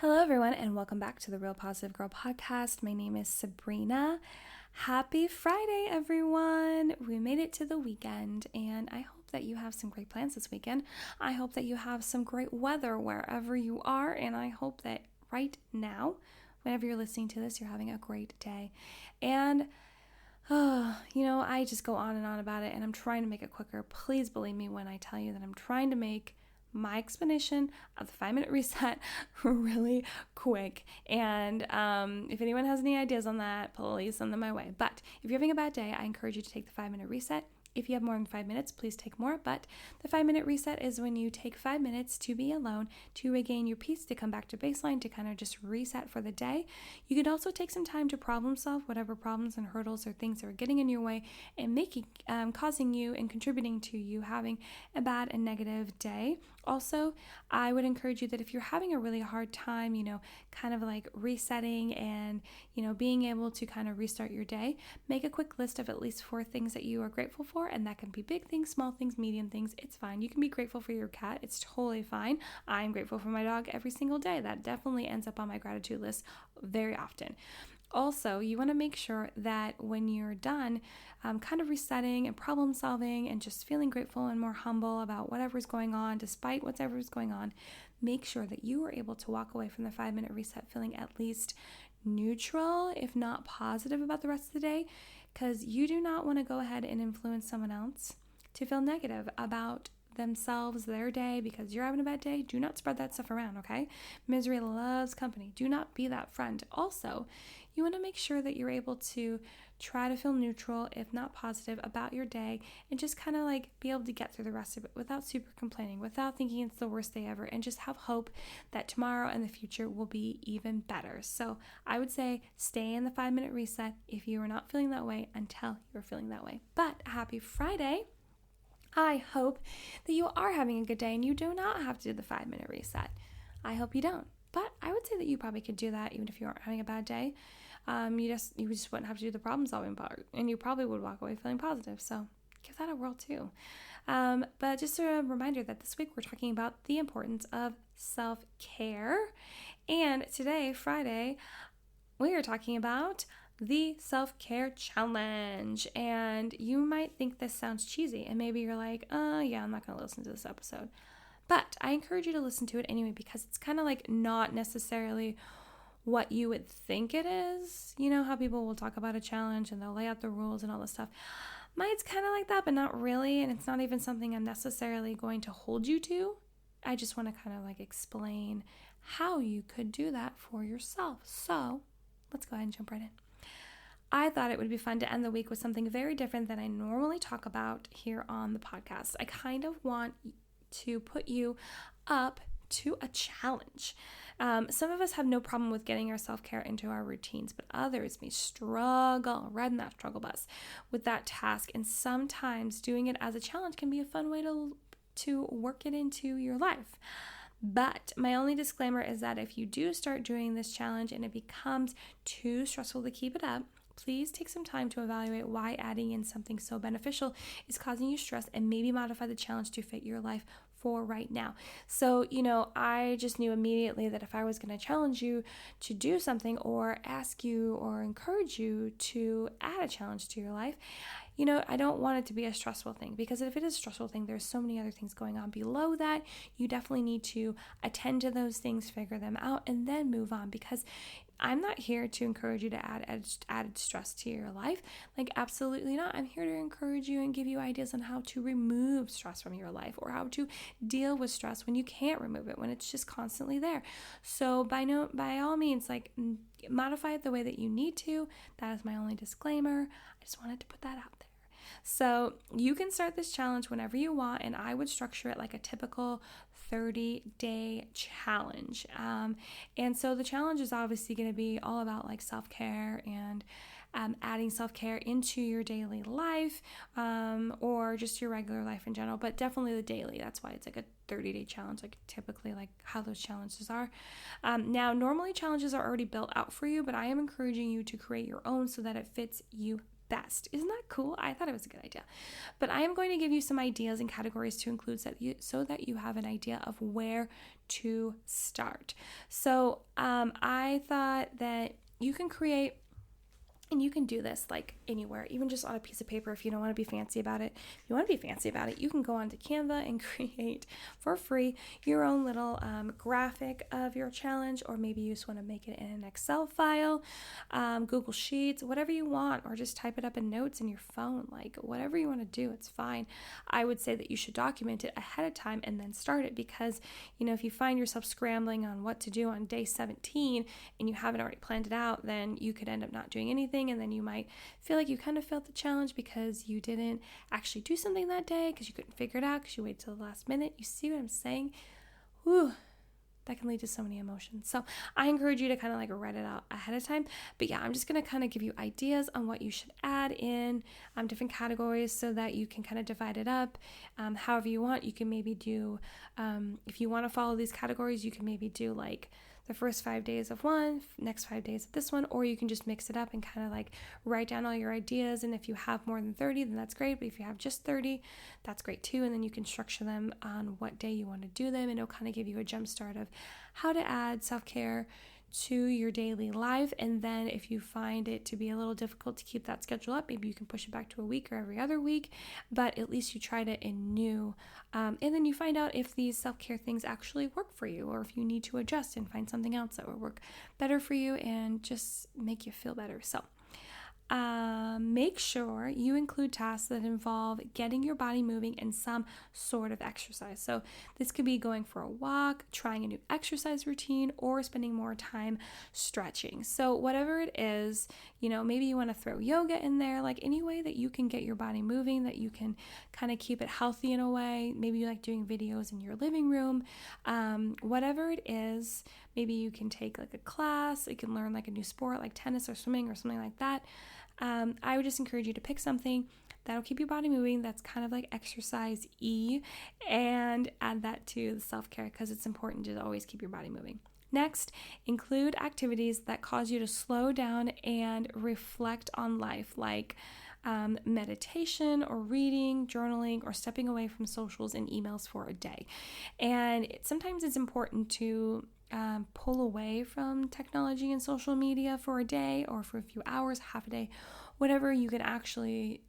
Hello, everyone, and welcome back to the Real Positive Girl podcast. My name is Sabrina. Happy Friday, everyone. We made it to the weekend, and I hope that you have some great plans this weekend. I hope that you have some great weather wherever you are, and I hope that right now, whenever you're listening to this, you're having a great day. And I just go on and on about it, and I'm trying to make it quicker. Please believe me when I tell you that I'm trying to make my explanation of the 5-minute reset really quick. And if anyone has any ideas on that, please send them my way. But if you're having a bad day, I encourage you to take the 5-minute reset. If you have more than 5 minutes, please take more. But the 5-minute reset is when you take 5 minutes to be alone, to regain your peace, to come back to baseline, to kind of just reset for the day. You could also take some time to problem solve whatever problems and hurdles or things that are getting in your way and causing you and contributing to you having a bad and negative day. Also, I would encourage you that if you're having a really hard time, kind of like resetting and, being able to kind of restart your day, make a quick list of at least 4 things that you are grateful for. And that can be big things, small things, medium things. It's fine. You can be grateful for your cat. It's totally fine. I'm grateful for my dog every single day. That definitely ends up on my gratitude list very often. Also, you want to make sure that when you're done kind of resetting and problem solving and just feeling grateful and more humble about whatever's going on, despite whatever's going on, make sure that you are able to walk away from the 5-minute reset feeling at least neutral, if not positive about the rest of the day, because you do not want to go ahead and influence someone else to feel negative about themselves, their day, because you're having a bad day. Do not spread that stuff around, okay? Misery loves company. Do not be that friend. Also, you want to make sure that you're able to try to feel neutral, if not positive, about your day and just kind of like be able to get through the rest of it without super complaining, without thinking it's the worst day ever, and just have hope that tomorrow and the future will be even better. So I would say stay in the 5-minute reset if you are not feeling that way until you're feeling that way. But happy Friday. I hope that you are having a good day and you do not have to do the 5-minute reset. I hope you don't. But I would say that you probably could do that even if you aren't having a bad day. You just wouldn't have to do the problem solving part, and you probably would walk away feeling positive. So give that a whirl too. But just a reminder that this week we're talking about the importance of self-care. And today, Friday, we are talking about the self-care challenge. And you might think this sounds cheesy, and maybe you're like, yeah, I'm not going to listen to this episode. But I encourage you to listen to it anyway, because it's kind of like not necessarily what you would think it is. You know how people will talk about a challenge and they'll lay out the rules and all this stuff. Mine's kind of like that, but not really. And it's not even something I'm necessarily going to hold you to. I just want to kind of like explain how you could do that for yourself. So let's go ahead and jump right in. I thought it would be fun to end the week with something very different than I normally talk about here on the podcast. I kind of want to put you up to a challenge. Some of us have no problem with getting our self-care into our routines, but others may struggle, riding that struggle bus with that task. And sometimes doing it as a challenge can be a fun way to work it into your life. But my only disclaimer is that if you do start doing this challenge and it becomes too stressful to keep it up, please take some time to evaluate why adding in something so beneficial is causing you stress, and maybe modify the challenge to fit your life for right now. So, I just knew immediately that if I was going to challenge you to do something or ask you or encourage you to add a challenge to your life, I don't want it to be a stressful thing, because if it is a stressful thing, there's so many other things going on below that. You definitely need to attend to those things, figure them out, and then move on, because I'm not here to encourage you to add added stress to your life. Like, absolutely not. I'm here to encourage you and give you ideas on how to remove stress from your life, or how to deal with stress when you can't remove it, when it's just constantly there. So by all means, like, modify it the way that you need to. That is my only disclaimer. I just wanted to put that out there. So you can start this challenge whenever you want, and I would structure it like a typical 30-day challenge. And so the challenge is obviously going to be all about like self-care and adding self-care into your daily life, or just your regular life in general, but definitely the daily. That's why it's like a 30-day challenge, like typically like how those challenges are. Now, normally challenges are already built out for you, but I am encouraging you to create your own so that it fits you best. Isn't that cool? I thought it was a good idea. But I am going to give you some ideas and categories to include so that you have an idea of where to start. So I thought that you can create, and you can do this like anywhere, even just on a piece of paper if you don't want to be fancy about it. If you want to be fancy about it, you can go onto Canva and create for free your own little graphic of your challenge, or maybe you just want to make it in an Excel file, Google Sheets, whatever you want, or just type it up in notes in your phone, like whatever you want to do, it's fine. I would say that you should document it ahead of time and then start it, because, if you find yourself scrambling on what to do on day 17 and you haven't already planned it out, then you could end up not doing anything. And then you might feel like you kind of failed the challenge because you didn't actually do something that day because you couldn't figure it out because you waited till the last minute. You see what I'm saying? Whew, that can lead to so many emotions. So I encourage you to kind of like write it out ahead of time. But yeah, I'm just going to kind of give you ideas on what you should add in different categories so that you can kind of divide it up however you want. You can maybe do, if you want to follow these categories, you can maybe do like the first 5 days of one, next 5 days of this one, or you can just mix it up and kind of like write down all your ideas. And if you have more than 30, then that's great. But if you have just 30, that's great too. And then you can structure them on what day you want to do them, and it'll kind of give you a jump start of how to add self-care to your daily life. And then if you find it to be a little difficult to keep that schedule up, maybe you can push it back to a week or every other week, but at least you tried it in new. And then you find out if these self-care things actually work for you, or if you need to adjust and find something else that will work better for you and just make you feel better. So make sure you include tasks that involve getting your body moving in some sort of exercise. So this could be going for a walk, trying a new exercise routine, or spending more time stretching. So whatever it is, maybe you want to throw yoga in there, like any way that you can get your body moving, that you can kind of keep it healthy in a way. Maybe you like doing videos in your living room, whatever it is. Maybe you can take like a class, you can learn like a new sport like tennis or swimming or something like that. I would just encourage you to pick something that'll keep your body moving, that's kind of like exercise-y, and add that to the self-care, because it's important to always keep your body moving. Next, include activities that cause you to slow down and reflect on life, like meditation or reading, journaling, or stepping away from socials and emails for a day. And sometimes it's important to pull away from technology and social media for a day or for a few hours, half a day, whatever you can actually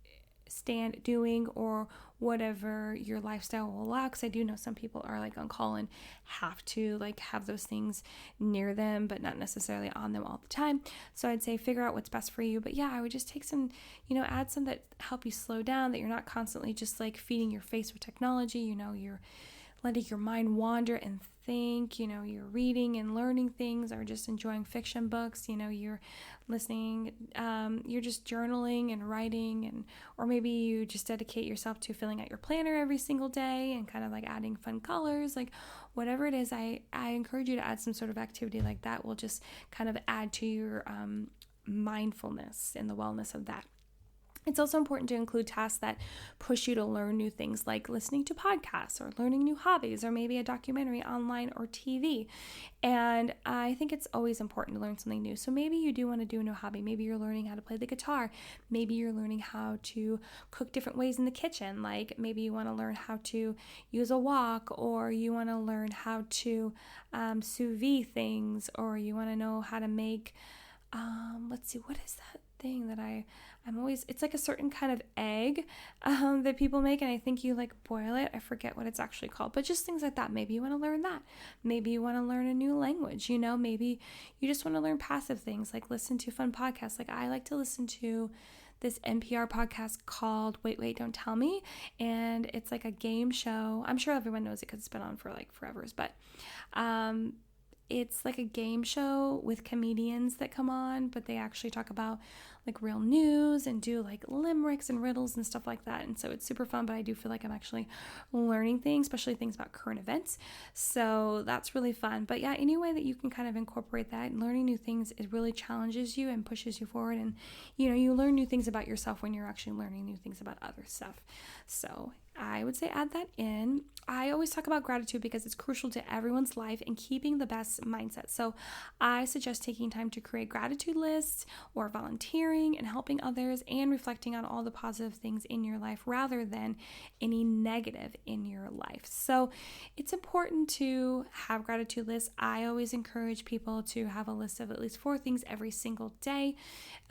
stand doing, or whatever your lifestyle will allow. Because I do know some people are like on call and have to like have those things near them, but not necessarily on them all the time. So I'd say figure out what's best for you. But yeah, I would just take some, add some that help you slow down, that you're not constantly just like feeding your face with technology. You're letting your mind wander and think, you're reading and learning things, or just enjoying fiction books, you're listening, you're just journaling and writing, or maybe you just dedicate yourself to filling out your planner every single day and kind of like adding fun colors, like whatever it is. I encourage you to add some sort of activity like that. Will just kind of add to your mindfulness and the wellness of that. It's also important to include tasks that push you to learn new things, like listening to podcasts or learning new hobbies, or maybe a documentary online or TV. And I think it's always important to learn something new. So maybe you do want to do a new hobby. Maybe you're learning how to play the guitar. Maybe you're learning how to cook different ways in the kitchen. Like maybe you want to learn how to use a wok, or you want to learn how to sous vide things, or you want to know how to make, let's see, what is that thing that I'm always, it's like a certain kind of egg that people make, and I think you like boil it. I forget what it's actually called, but just things like that. Maybe you want to learn that. Maybe you want to learn a new language, maybe you just want to learn passive things, like listen to fun podcasts. Like I like to listen to this NPR podcast called Wait, Don't Tell Me, and it's like a game show. I'm sure everyone knows it because it's been on for like forevers, but it's like a game show with comedians that come on, but they actually talk about like real news and do like limericks and riddles and stuff like that. And so it's super fun, but I do feel like I'm actually learning things, especially things about current events. So that's really fun. But yeah, any way that you can kind of incorporate that, and learning new things, it really challenges you and pushes you forward. And you learn new things about yourself when you're actually learning new things about other stuff. So I would say add that in. I always talk about gratitude because it's crucial to everyone's life and keeping the best mindset. So I suggest taking time to create gratitude lists or volunteering and helping others and reflecting on all the positive things in your life rather than any negative in your life. So it's important to have gratitude lists. I always encourage people to have a list of at least 4 things every single day.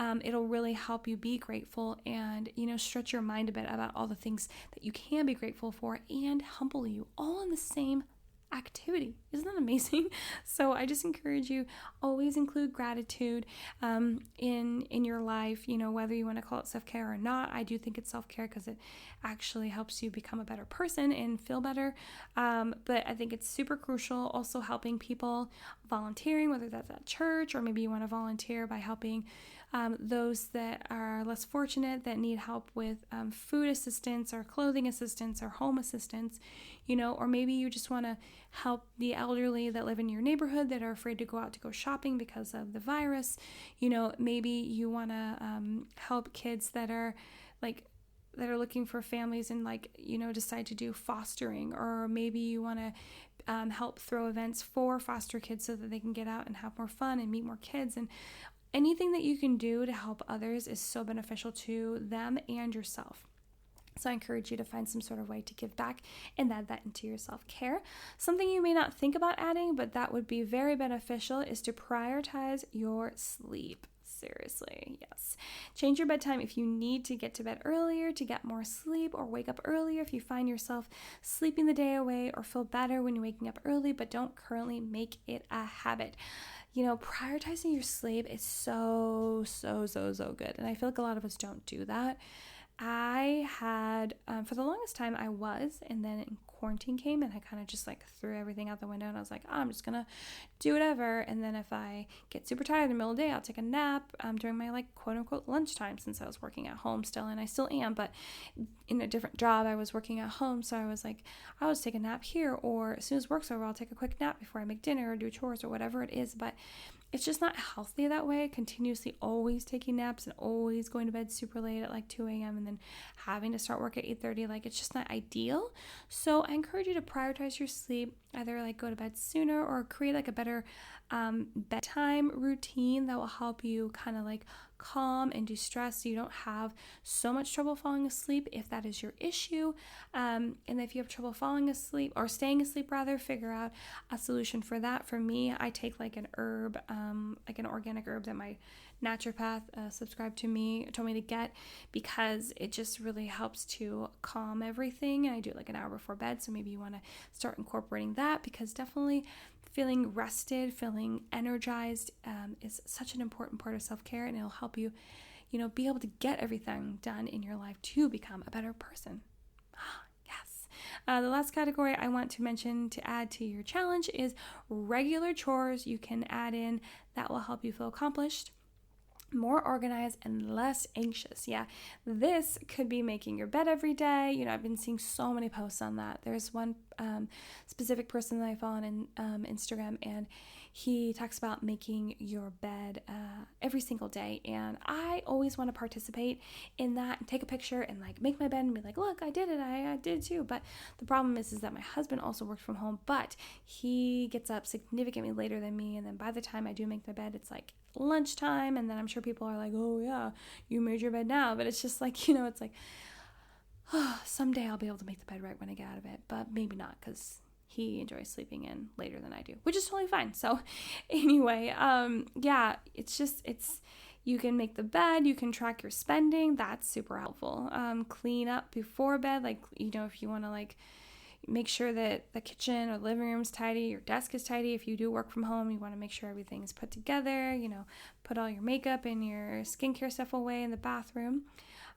It'll really help you be grateful and, stretch your mind a bit about all the things that you can be grateful for and humble you all in the same activity. Isn't that amazing? So I just encourage you, always include gratitude in your life, whether you want to call it self-care or not. I do think it's self-care because it actually helps you become a better person and feel better. But I think it's super crucial. Also helping people, volunteering, whether that's at church or maybe you want to volunteer by helping those that are less fortunate, that need help with food assistance or clothing assistance or home assistance, or maybe you just want to help the elderly that live in your neighborhood that are afraid to go out to go shopping because of the virus. Maybe you want to help kids that are looking for families and decide to do fostering, or maybe you want to help throw events for foster kids so that they can get out and have more fun and meet more kids. And anything that you can do to help others is so beneficial to them and yourself. So I encourage you to find some sort of way to give back and add that into your self-care. Something you may not think about adding, but that would be very beneficial, is to prioritize your sleep. Seriously, yes. Change your bedtime if you need to get to bed earlier to get more sleep, or wake up earlier if you find yourself sleeping the day away or feel better when you're waking up early, but don't currently make it a habit. Prioritizing your sleep is so good. And I feel like a lot of us don't do that. I had, for the longest time I was, and then quarantine came and I kind of just threw everything out the window and I was like, I'm just gonna do whatever. And then if I get super tired in the middle of the day, I'll take a nap during my quote unquote lunchtime, since I was working at home still, and I still am, but in a different job I was working at home. So I was like, I'll just take a nap here, or as soon as work's over, I'll take a quick nap before I make dinner or do chores or whatever it is. But it's just not healthy that way, continuously always taking naps and always going to bed super late at 2 a.m. and then having to start work at 8:30. It's just not ideal. So I encourage you to prioritize your sleep, either go to bed sooner or create a better bedtime routine that will help you kind of calm and de-stress so you don't have so much trouble falling asleep if that is your issue. And if you have trouble falling asleep or staying asleep rather, figure out a solution for that. For me, I take an herb, an organic herb that my naturopath told me to get, because it just really helps to calm everything. And I do it an hour before bed, so maybe you want to start incorporating that, because definitely feeling rested, feeling energized is such an important part of self-care, and it'll help you, be able to get everything done in your life to become a better person. Yes. The last category I want to mention to add to your challenge is regular chores you can add in that will help you feel accomplished, more organized, and less anxious. Yeah, this could be making your bed every day. I've been seeing so many posts on that. There's one specific person that I follow on Instagram, and he talks about making your bed every single day. And I always want to participate in that and take a picture and make my bed and be look, I did it. I did too. But the problem is that my husband also works from home, but he gets up significantly later than me. And then by the time I do make my bed, it's lunchtime, and then I'm sure people are oh yeah, you made your bed now. But it's just it's someday I'll be able to make the bed right when I get out of it, but maybe not, because he enjoys sleeping in later than I do, which is totally fine. So anyway, yeah, it's you can make the bed, you can track your spending. That's super helpful. Clean up before bed, if you want to make sure that the kitchen or living room is tidy, your desk is tidy. If you do work from home, you want to make sure everything is put together, put all your makeup and your skincare stuff away in the bathroom.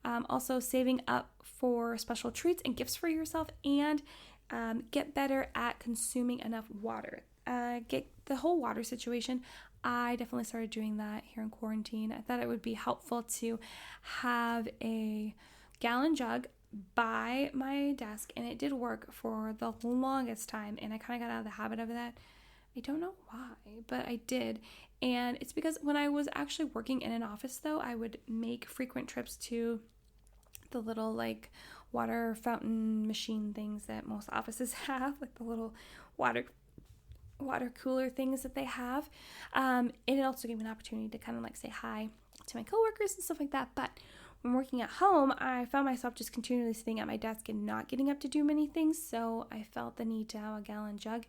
Also saving up for special treats and gifts for yourself, and get better at consuming enough water. Get the whole water situation. I definitely started doing that here in quarantine. I thought it would be helpful to have a gallon jug by my desk, and it did work for the longest time, and I kind of got out of the habit of that. I don't know why, but I did. And it's because when I was actually working in an office, though, I would make frequent trips to the little water fountain machine things that most offices have, like the little water cooler things that they have. And it also gave me an opportunity to kind of like say hi to my coworkers and stuff like that. But when working at home, I found myself just continually sitting at my desk and not getting up to do many things. So I felt the need to have a gallon jug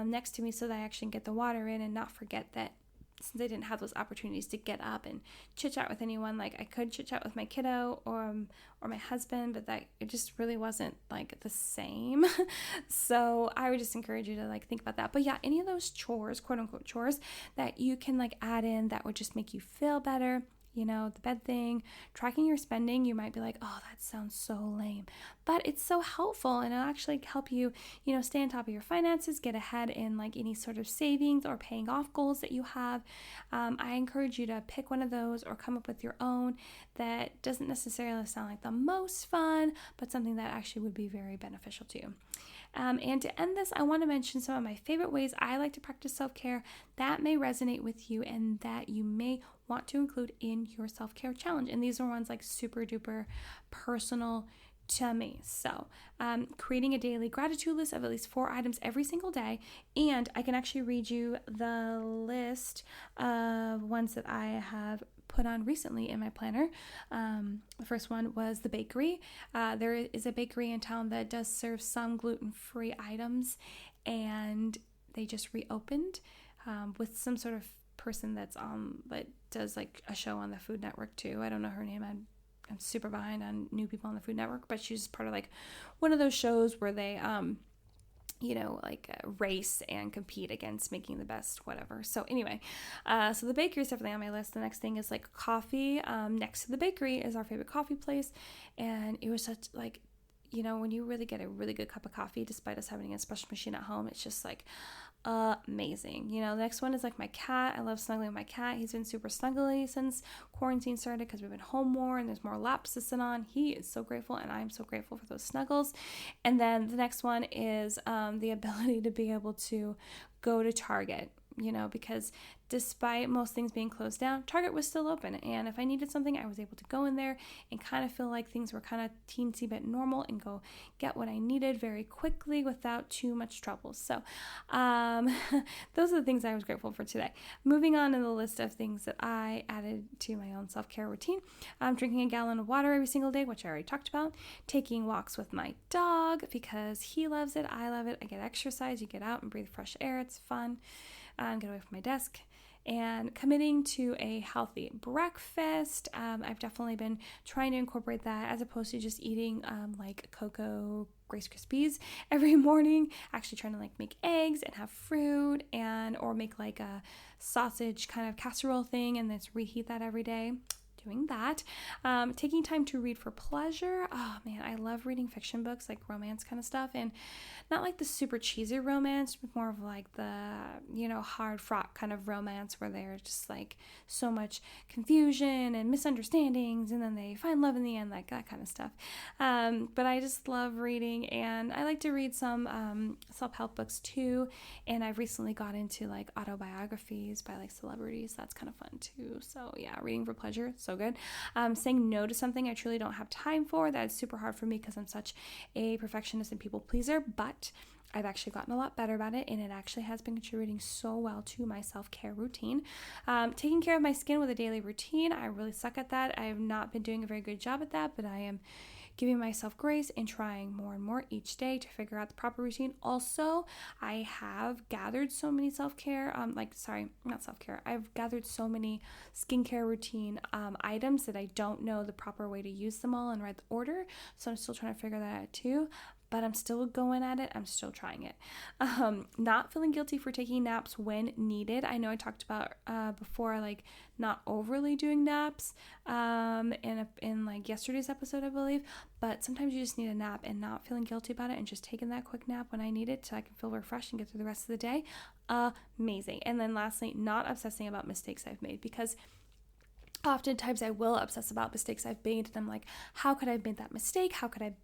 next to me so that I actually get the water in and not forget that since I didn't have those opportunities to get up and chit chat with anyone, like I could chit chat with my kiddo or my husband, but that it just really wasn't like the same. So I would just encourage you to like think about that. But yeah, any of those chores, quote unquote chores, that you can like add in that would just make you feel better. You know, the bed thing, tracking your spending, you might be like, oh, that sounds so lame, but it's so helpful and it'll actually help you, stay on top of your finances, get ahead in like any sort of savings or paying off goals that you have. I encourage you to pick one of those or come up with your own that doesn't necessarily sound like the most fun, but something that actually would be very beneficial to you. And to end this, I want to mention some of my favorite ways I like to practice self-care that may resonate with you and that you may want to include in your self-care challenge. And these are ones like super duper personal to me. So creating a daily gratitude list of at least 4 items every single day. And I can actually read you the list of ones that I have put on recently in my planner. The first one was the bakery. There is a bakery in town that does serve some gluten-free items, and they just reopened with some sort of person that does like a show on the Food Network too. I don't know her name. I'm super behind on new people on the Food Network, but she's part of like one of those shows where they race and compete against making the best whatever. So anyway, so the bakery is definitely on my list. The next thing is like coffee. Next to the bakery is our favorite coffee place, and it was such like, when you really get a really good cup of coffee, despite us having an espresso machine at home, it's just like amazing. The next one is like my cat. I love snuggling with my cat. He's been super snuggly since quarantine started because we've been home more and there's more laps to sit on. He is so grateful and I'm so grateful for those snuggles. And then the next one is the ability to be able to go to Target, because despite most things being closed down, Target was still open. And if I needed something, I was able to go in there and kind of feel like things were kind of teensy bit normal and go get what I needed very quickly without too much trouble. So those are the things I was grateful for today. Moving on in the list of things that I added to my own self-care routine. Drinking a gallon of water every single day, which I already talked about. Taking walks with my dog because he loves it. I love it. I get exercise. You get out and breathe fresh air. It's fun. Get away from my desk. And committing to a healthy breakfast. I've definitely been trying to incorporate that as opposed to just eating like cocoa Rice Krispies every morning. Actually trying to like make eggs and have fruit or make like a sausage kind of casserole thing and then reheat that every day. Doing that. Taking time to read for pleasure. Oh man, I love reading fiction books, like romance kind of stuff, and not like the super cheesy romance, but more of like the, hard fought kind of romance where there's just like so much confusion and misunderstandings and then they find love in the end, like that kind of stuff. But I just love reading, and I like to read some self-help books too, and I've recently got into like autobiographies by like celebrities. That's kind of fun too. So yeah, reading for pleasure, so good. Saying no to something I truly don't have time for. That's super hard for me because I'm such a perfectionist and people pleaser, but I've actually gotten a lot better about it, and it actually has been contributing so well to my self-care routine. Taking care of my skin with a daily routine. I really suck at that. I have not been doing a very good job at that, but I am giving myself grace and trying more and more each day to figure out the proper routine. Also, I have gathered so many I've gathered so many skincare routine items that I don't know the proper way to use them all and write the order. So I'm still trying to figure that out too. But I'm still going at it. I'm still trying it. Not feeling guilty for taking naps when needed. I know I talked about before, like not overly doing naps in like yesterday's episode, I believe. But sometimes you just need a nap and not feeling guilty about it and just taking that quick nap when I need it so I can feel refreshed and get through the rest of the day. Amazing. And then lastly, not obsessing about mistakes I've made, because oftentimes I will obsess about mistakes I've made, and I'm like, how could I have made that mistake? How could I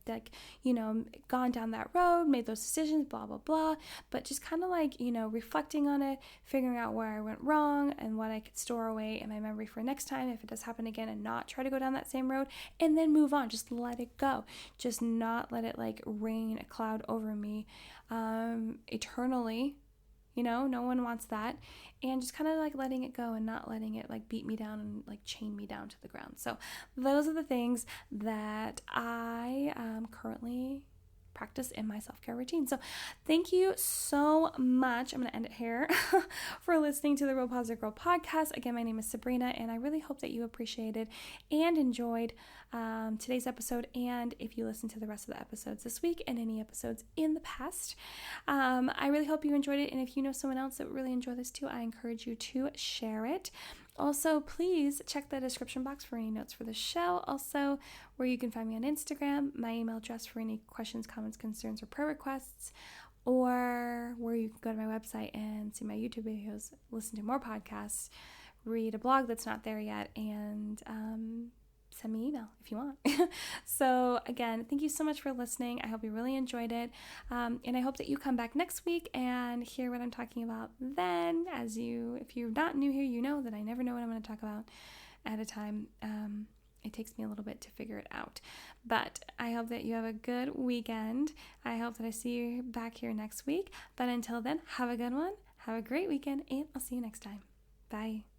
gone down that road, made those decisions, blah, blah, blah. But just kind of reflecting on it, figuring out where I went wrong and what I could store away in my memory for next time if it does happen again, and not try to go down that same road, and then move on. Just let it go. Just not let it rain a cloud over me eternally. No one wants that. And just kind of letting it go and not letting it beat me down and chain me down to the ground. So those are the things that I currently practice in my self-care routine. So thank you so much. I'm going to end it here for listening to the Real Positive Girl podcast. Again, my name is Sabrina, and I really hope that you appreciated and enjoyed today's episode. And if you listen to the rest of the episodes this week and any episodes in the past, I really hope you enjoyed it. And if you know someone else that would really enjoy this too, I encourage you to share it. Also, please check the description box for any notes for the show. Also, where you can find me on Instagram, my email address for any questions, comments, concerns, or prayer requests, or where you can go to my website and see my YouTube videos, listen to more podcasts, read a blog that's not there yet, and send me an email if you want. So again, thank you so much for listening. I hope you really enjoyed it. And I hope that you come back next week and hear what I'm talking about then. If you're not new here, you know that I never know what I'm going to talk about at a time. It takes me a little bit to figure it out. But I hope that you have a good weekend. I hope that I see you back here next week. But until then, have a good one. Have a great weekend, and I'll see you next time. Bye.